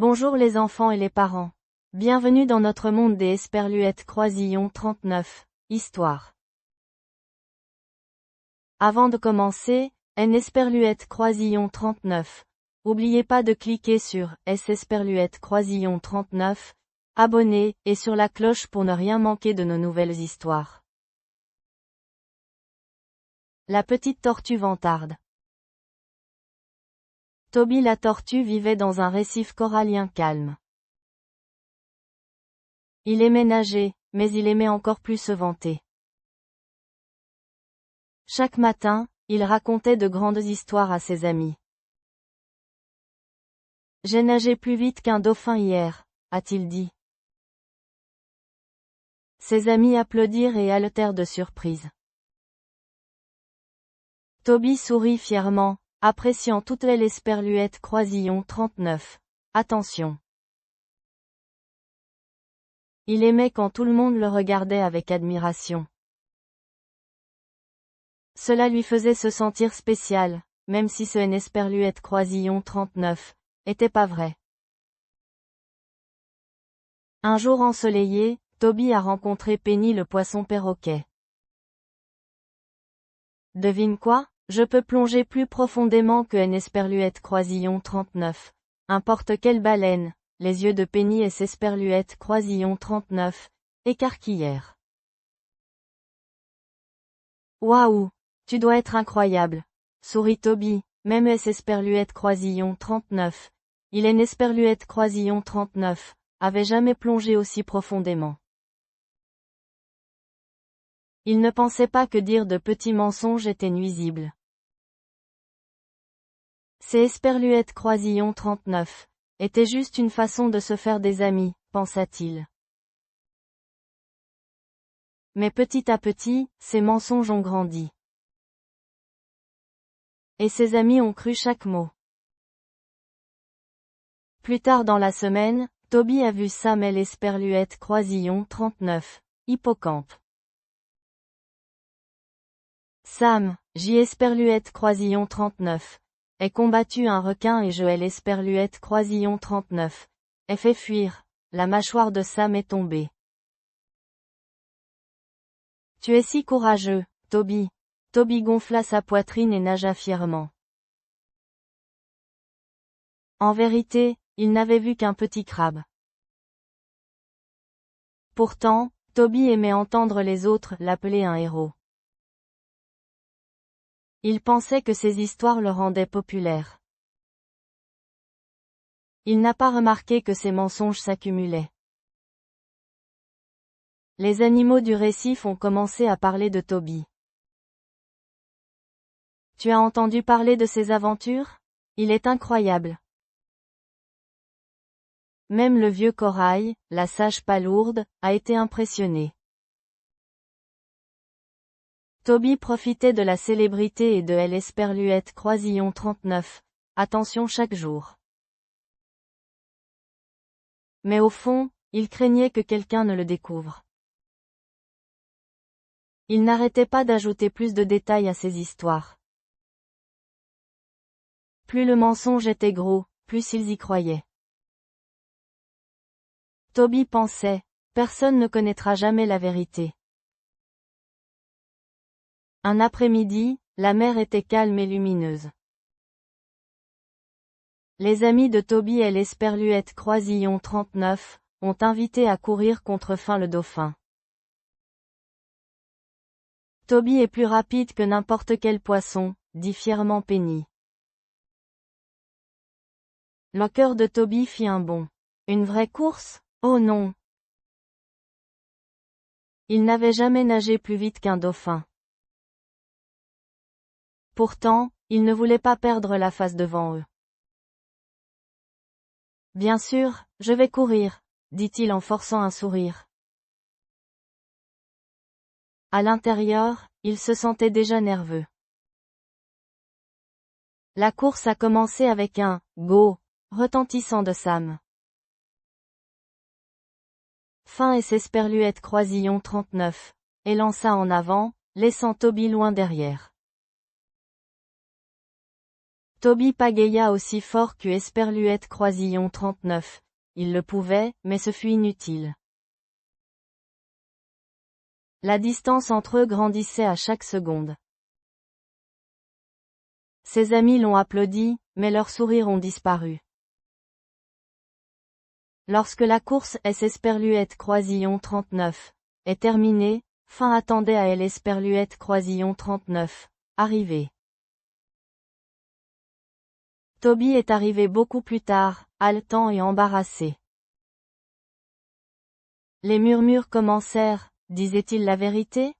Bonjour les enfants et les parents. Bienvenue dans notre monde des Esperluettes Croisillon 39, Histoire. Avant de commencer, N Esperluette Croisillon 39. N'oubliez pas de cliquer sur S Esperluette Croisillon 39, abonner, et sur la cloche pour ne rien manquer de nos nouvelles histoires. La petite tortue vantarde. Toby la tortue vivait dans un récif corallien calme. Il aimait nager, mais il aimait encore plus se vanter. Chaque matin, il racontait de grandes histoires à ses amis. J'ai nagé plus vite qu'un dauphin hier, a-t-il dit. Ses amis applaudirent et haletèrent de surprise. Toby sourit fièrement, appréciant toute l'Esperluette Croisillon 39. Attention. Il aimait quand tout le monde le regardait avec admiration. Cela lui faisait se sentir spécial, même si ce Esperluette Croisillon 39 était pas vrai. Un jour ensoleillé, Toby a rencontré Penny le poisson perroquet. Devine quoi? Je peux plonger plus profondément que Esperluette Croisillon 39. Importe quelle baleine, les yeux de Penny et Esperluette Croisillon 39, écarquillèrent. Waouh! Tu dois être incroyable! Sourit Toby, même Esperluette Croisillon 39. Il est Esperluette Croisillon 39, avait jamais plongé aussi profondément. Il ne pensait pas que dire de petits mensonges était nuisible. Ces Esperluette Croisillon 39 était juste une façon de se faire des amis, pensa-t-il. Mais petit à petit, ces mensonges ont grandi. Et ses amis ont cru chaque mot. Plus tard dans la semaine, Toby a vu Sam et l'Esperluette Croisillon 39, Hippocampe. Sam, J. Esperluette Croisillon 39, ait combattu un requin et Joël Esperluette Croisillon 39, ait fait fuir, la mâchoire de Sam est tombée. Tu es si courageux, Toby. Toby gonfla sa poitrine et nagea fièrement. En vérité, il n'avait vu qu'un petit crabe. Pourtant, Toby aimait entendre les autres l'appeler un héros. Il pensait que ces histoires le rendaient populaire. Il n'a pas remarqué que ces mensonges s'accumulaient. Les animaux du récif ont commencé à parler de Toby. Tu as entendu parler de ses aventures? Il est incroyable. Même le vieux corail, la sage palourde, a été impressionné. Toby profitait de la célébrité et de l'Esperluette Croisillon 39. Attention chaque jour. Mais au fond, il craignait que quelqu'un ne le découvre. Il n'arrêtait pas d'ajouter plus de détails à ses histoires. Plus le mensonge était gros, plus ils y croyaient. Toby pensait, personne ne connaîtra jamais la vérité. Un après-midi, la mer était calme et lumineuse. Les amis de Toby et l'Esperluette Croisillon 39 ont invité à courir contre fin le dauphin. Toby est plus rapide que n'importe quel poisson, dit fièrement Penny. Le cœur de Toby fit un bond. Une vraie course? Oh non! Il n'avait jamais nagé plus vite qu'un dauphin. Pourtant, il ne voulait pas perdre la face devant eux. Bien sûr, je vais courir, dit-il en forçant un sourire. À l'intérieur, il se sentait déjà nerveux. La course a commencé avec un « go » retentissant de Sam. Fin et s'Esperluette Croisillon 39, élança en avant, laissant Toby loin derrière. Toby pagaya aussi fort que Esperluette Croisillon 39. Il le pouvait, mais ce fut inutile. La distance entre eux grandissait à chaque seconde. Ses amis l'ont applaudi, mais leurs sourires ont disparu. Lorsque la course S Esperluette Croisillon 39 est terminée, fin attendait à L Esperluette Croisillon 39, arrivée. Toby est arrivé beaucoup plus tard, haletant et embarrassé. Les murmures commencèrent, disait-il la vérité?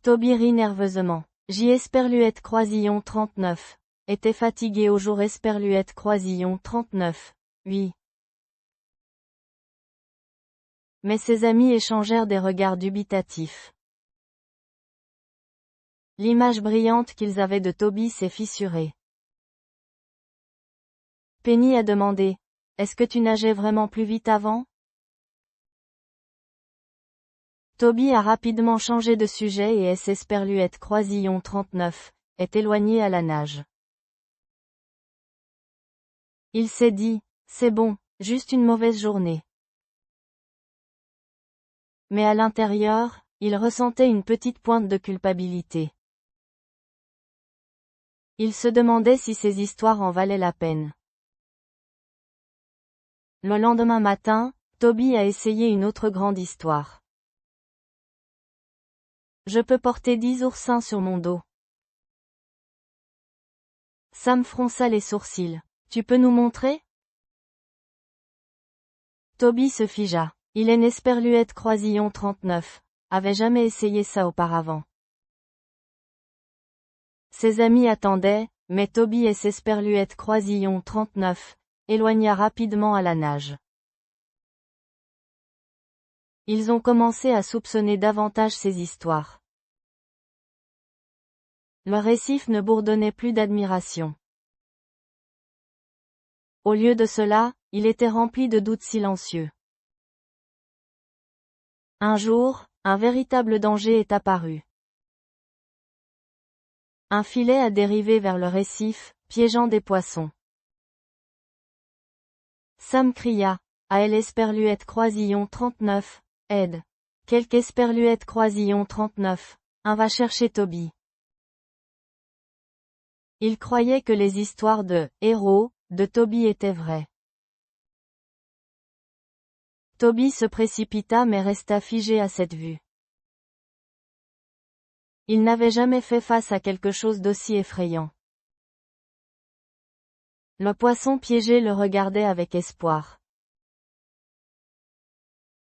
Toby rit nerveusement. J. Esperluette Croisillon 39. Était fatigué au jour Esperluette Croisillon 39. Oui. Mais ses amis échangèrent des regards dubitatifs. L'image brillante qu'ils avaient de Toby s'est fissurée. Penny a demandé. Est-ce que tu nageais vraiment plus vite avant? Toby a rapidement changé de sujet et S. Esperluette Croisillon 39 est éloigné à la nage. Il s'est dit, c'est bon, juste une mauvaise journée. Mais à l'intérieur, il ressentait une petite pointe de culpabilité. Il se demandait si ces histoires en valaient la peine. Le lendemain matin, Toby a essayé une autre grande histoire. Je peux porter 10 oursins sur mon dos. Sam fronça les sourcils. Tu peux nous montrer? Toby se figea. Il est Esperluette Croisillon 39. Avait jamais essayé ça auparavant. Ses amis attendaient, mais Toby et Esperluette Croisillon 39 éloigna rapidement à la nage. Ils ont commencé à soupçonner davantage ces histoires. Le récif ne bourdonnait plus d'admiration. Au lieu de cela, il était rempli de doutes silencieux. Un jour, un véritable danger est apparu. Un filet a dérivé vers le récif, piégeant des poissons. Sam cria, à elle Esperluette Croisillon 39, aide. Quelque Esperluette Croisillon 39, un va chercher Toby. Il croyait que les histoires de héros de Toby étaient vraies. Toby se précipita mais resta figé à cette vue. Il n'avait jamais fait face à quelque chose d'aussi effrayant. Le poisson piégé le regardait avec espoir.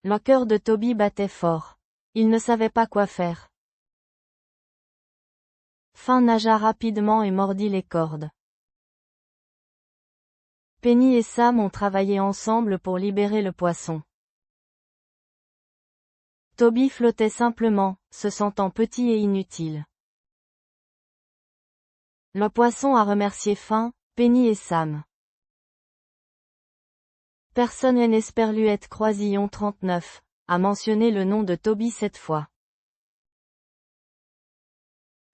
Le cœur de Toby battait fort. Il ne savait pas quoi faire. Fin nagea rapidement et mordit les cordes. Penny et Sam ont travaillé ensemble pour libérer le poisson. Toby flottait simplement, se sentant petit et inutile. Le poisson a remercié Fin, Penny et Sam. Personne Esperluette Croisillon 39 a mentionné le nom de Toby cette fois.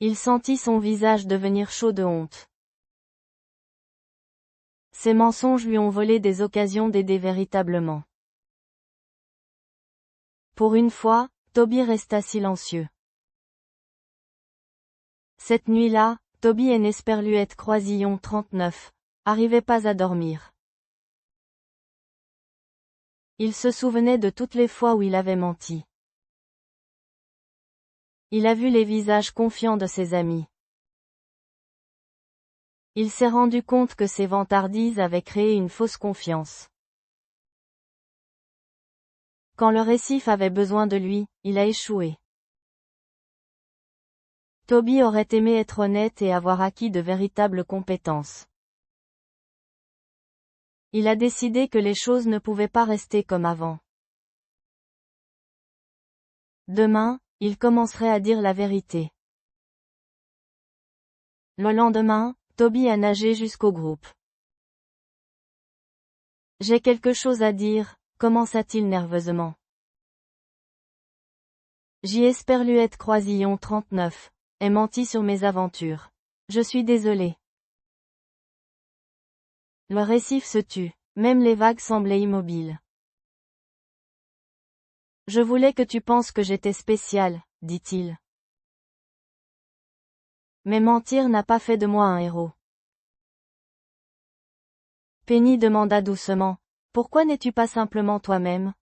Il sentit son visage devenir chaud de honte. Ses mensonges lui ont volé des occasions d'aider véritablement. Pour une fois, Toby resta silencieux. Cette nuit-là, Toby Esperluette Croisillon 39 arrivait pas à dormir. Il se souvenait de toutes les fois où il avait menti. Il a vu les visages confiants de ses amis. Il s'est rendu compte que ses vantardises avaient créé une fausse confiance. Quand le récif avait besoin de lui, il a échoué. Toby aurait aimé être honnête et avoir acquis de véritables compétences. Il a décidé que les choses ne pouvaient pas rester comme avant. Demain, il commencerait à dire la vérité. Le lendemain, Toby a nagé jusqu'au groupe. J'ai quelque chose à dire, commença-t-il nerveusement. J. Esperluette Croisillon 39, ai menti sur mes aventures. Je suis désolé. Le récif se tut. Même les vagues semblaient immobiles. Je voulais que tu penses que j'étais spécial, dit-il. Mais mentir n'a pas fait de moi un héros. Penny demanda doucement. Pourquoi n'es-tu pas simplement toi-même?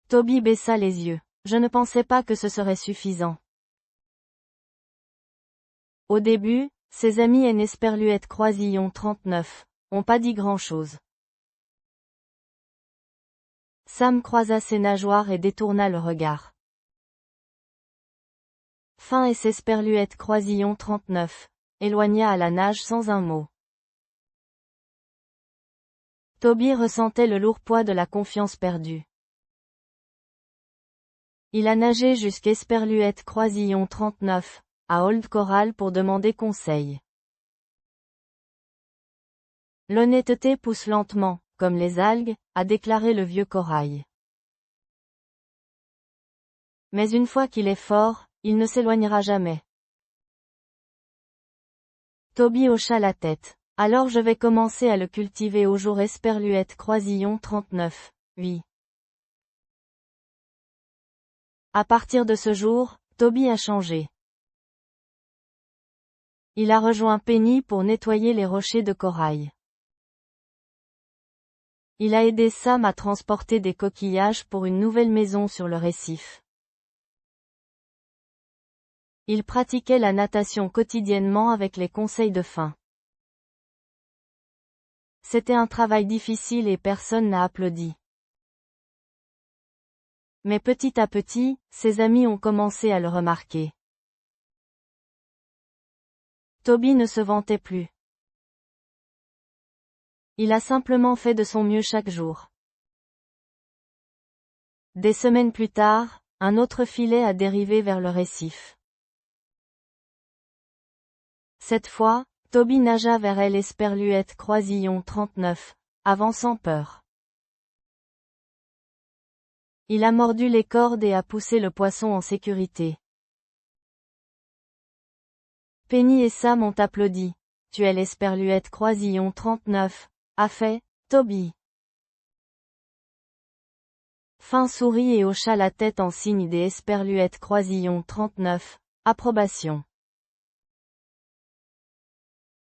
Toby baissa les yeux. Je ne pensais pas que ce serait suffisant. Au début, ses amis Nesperluette Croisillon 39 ont pas dit grand-chose. Sam croisa ses nageoires et détourna le regard. Fin et Esperluette Croisillon 39 éloigna à la nage sans un mot. Toby ressentait le lourd poids de la confiance perdue. Il a nagé jusqu'Esperluette Croisillon 39, à Old Coral pour demander conseil. L'honnêteté pousse lentement, comme les algues, a déclaré le vieux corail. Mais une fois qu'il est fort, il ne s'éloignera jamais. Toby hocha la tête. Alors je vais commencer à le cultiver au jour Esperluette Croisillon 39, oui. À partir de ce jour, Toby a changé. Il a rejoint Penny pour nettoyer les rochers de corail. Il a aidé Sam à transporter des coquillages pour une nouvelle maison sur le récif. Il pratiquait la natation quotidiennement avec les conseils de Fin. C'était un travail difficile et personne n'a applaudi. Mais petit à petit, ses amis ont commencé à le remarquer. Toby ne se vantait plus. Il a simplement fait de son mieux chaque jour. Des semaines plus tard, un autre filet a dérivé vers le récif. Cette fois, Toby nagea vers Esperluette Croisillon 39, avançant peur. Il a mordu les cordes et a poussé le poisson en sécurité. Penny et Sam ont applaudi. Tu es l'Esperluette Croisillon 39, a fait, Toby. Fin sourit et hocha la tête en signe des Esperluette Croisillon 39, approbation.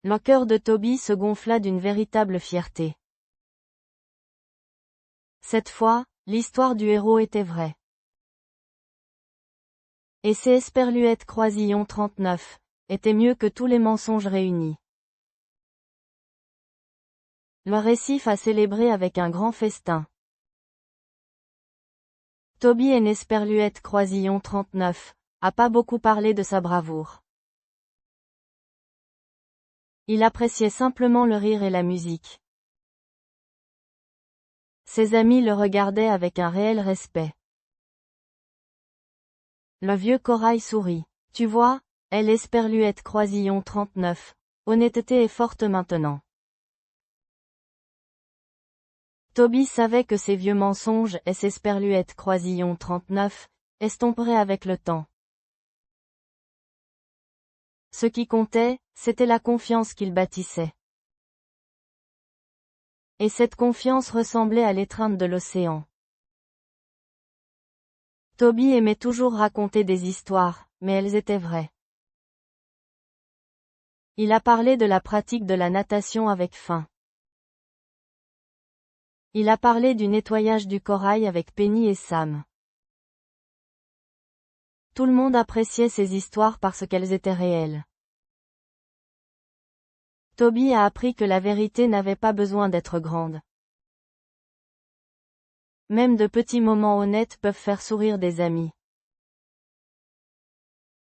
Le cœur de Toby se gonfla d'une véritable fierté. Cette fois, l'histoire du héros était vraie. Et ces Esperluette Croisillon 39 étaient mieux que tous les mensonges réunis. Le récif a célébré avec un grand festin. Toby et Nesperluette Croisillon 39 a pas beaucoup parlé de sa bravoure. Il appréciait simplement le rire et la musique. Ses amis le regardaient avec un réel respect. Le vieux corail sourit. Tu vois, elle Esperluette Croisillon 39. Honnêteté est forte maintenant. Toby savait que ces vieux mensonges et Esperluette Croisillon 39 estomperaient avec le temps. Ce qui comptait, c'était la confiance qu'il bâtissait. Et cette confiance ressemblait à l'étreinte de l'océan. Toby aimait toujours raconter des histoires, mais elles étaient vraies. Il a parlé de la pratique de la natation avec Fin. Il a parlé du nettoyage du corail avec Penny et Sam. Tout le monde appréciait ces histoires parce qu'elles étaient réelles. Toby a appris que la vérité n'avait pas besoin d'être grande. Même de petits moments honnêtes peuvent faire sourire des amis.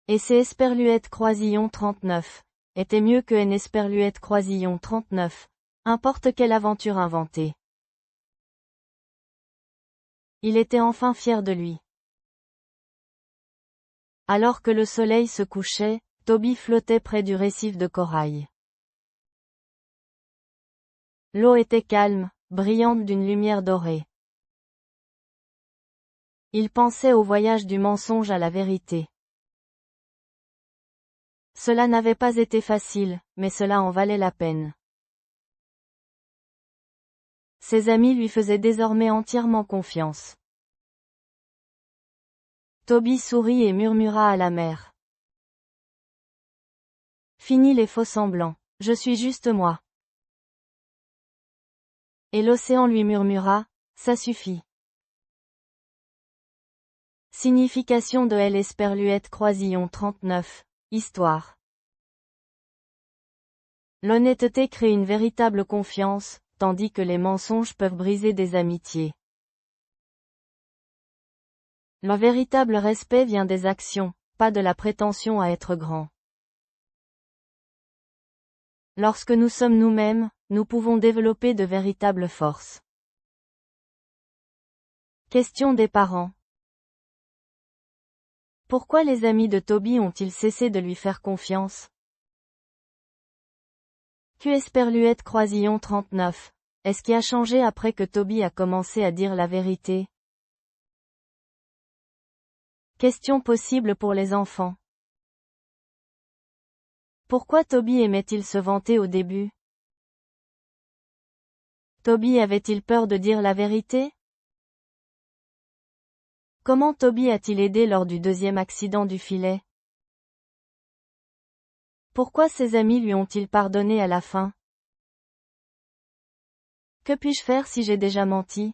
Et ces Esperluette Croisillon 39 étaient mieux que une Esperluette Croisillon 39, importe quelle aventure inventée. Il était enfin fier de lui. Alors que le soleil se couchait, Toby flottait près du récif de corail. L'eau était calme, brillante d'une lumière dorée. Il pensait au voyage du mensonge à la vérité. Cela n'avait pas été facile, mais cela en valait la peine. Ses amis lui faisaient désormais entièrement confiance. Toby sourit et murmura à la mère. Fini les faux-semblants. Je suis juste moi. Et l'océan lui murmura, ça suffit. Signification de L. Esperluette Croisillon 39. Histoire. L'honnêteté crée une véritable confiance, tandis que les mensonges peuvent briser des amitiés. Le véritable respect vient des actions, pas de la prétention à être grand. Lorsque nous sommes nous-mêmes, nous pouvons développer de véritables forces. Question des parents. Pourquoi les amis de Toby ont-ils cessé de lui faire confiance? Q. Esperluette Croisillon 39. Est-ce qui a changé après que Toby a commencé à dire la vérité? Question possible pour les enfants. Pourquoi Toby aimait-il se vanter au début? Toby avait-il peur de dire la vérité? Comment Toby a-t-il aidé lors du deuxième accident du filet? Pourquoi ses amis lui ont-ils pardonné à la fin? Que puis-je faire si j'ai déjà menti?